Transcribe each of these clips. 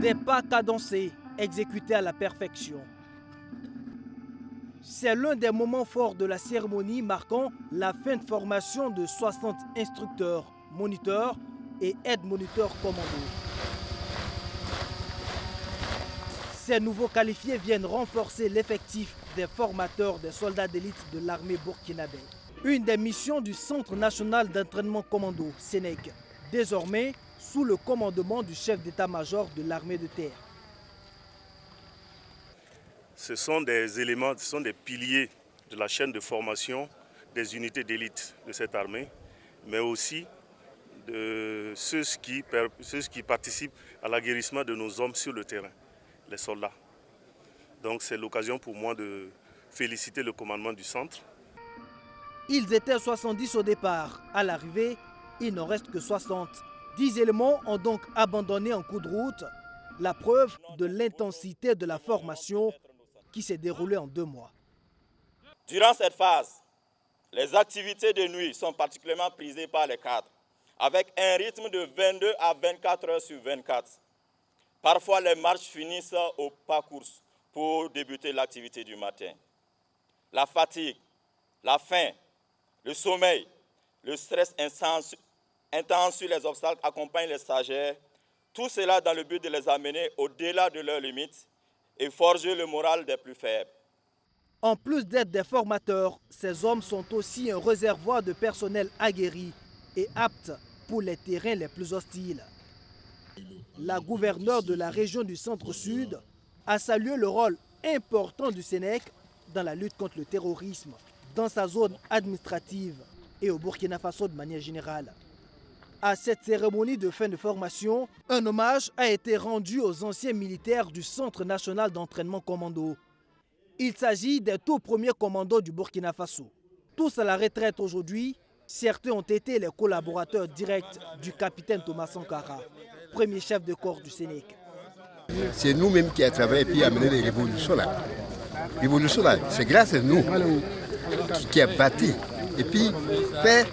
Des pas cadencés, exécutés à la perfection. C'est l'un des moments forts de la cérémonie marquant la fin de formation de 60 instructeurs, moniteurs et aides-moniteurs commandos. Ces nouveaux qualifiés viennent renforcer l'effectif des formateurs des soldats d'élite de l'armée burkinabé. Une des missions du Centre national d'entraînement commando, SENEC, désormais sous le commandement du chef d'état-major de l'armée de terre. Ce sont des éléments, ce sont des piliers de la chaîne de formation des unités d'élite de cette armée, mais aussi de ceux qui participent à l'aguerrissement de nos hommes sur le terrain, les soldats. Donc c'est l'occasion pour moi de féliciter le commandement du centre. Ils étaient 70 au départ. À l'arrivée, il n'en reste que 60. 10 éléments ont donc abandonné en cours de route, la preuve de l'intensité de la formation qui s'est déroulée en 2 mois. Durant cette phase, les activités de nuit sont particulièrement prisées par les cadres, avec un rythme de 22 à 24 heures sur 24. Parfois, les marches finissent au pas-course pour débuter l'activité du matin. La fatigue, la faim, le sommeil, le stress intense sur les obstacles accompagnent les stagiaires, tout cela dans le but de les amener au-delà de leurs limites et forger le moral des plus faibles. En plus d'être des formateurs, ces hommes sont aussi un réservoir de personnel aguerri et apte pour les terrains les plus hostiles. La gouverneure de la région du Centre-Sud a salué le rôle important du SENEC dans la lutte contre le terrorisme, dans sa zone administrative et au Burkina Faso de manière générale. À cette cérémonie de fin de formation, un hommage a été rendu aux anciens militaires du Centre national d'entraînement commando. Il s'agit des tout premiers commandos du Burkina Faso. Tous à la retraite aujourd'hui, certains ont été les collaborateurs directs du capitaine Thomas Sankara, premier chef de corps du SENEC. C'est nous-mêmes qui avons travaillé et puis amené les révolutions là. Révolution là, c'est grâce à nous qui a bâti et puis fait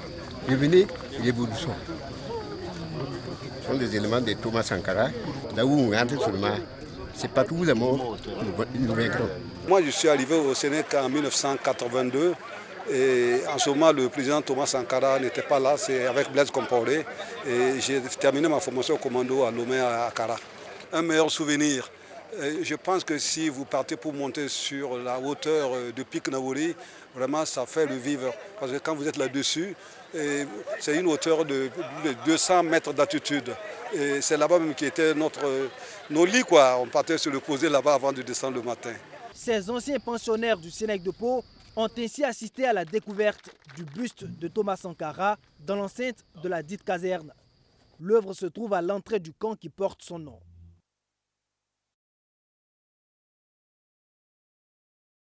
revenir l'évolution. Ce sont des éléments de Thomas Sankara. Là où on rentre seulement, c'est pas tous les mots nous vaincrons. Moi, je suis arrivé au SENEC en 1982 et en ce moment, le président Thomas Sankara n'était pas là, c'est avec Blaise Compaoré et j'ai terminé ma formation au commando à Lomé à Akara. Un meilleur souvenir. Je pense que si vous partez pour monter sur la hauteur de Pic Naouri, vraiment ça fait le vivre. Parce que quand vous êtes là-dessus, c'est une hauteur de 200 mètres d'altitude. Et c'est là-bas même qui était nos lits, quoi. On partait se reposer là-bas avant de descendre le matin. Ces anciens pensionnaires du SENEC de Pau ont ainsi assisté à la découverte du buste de Thomas Sankara dans l'enceinte de la dite caserne. L'œuvre se trouve à l'entrée du camp qui porte son nom.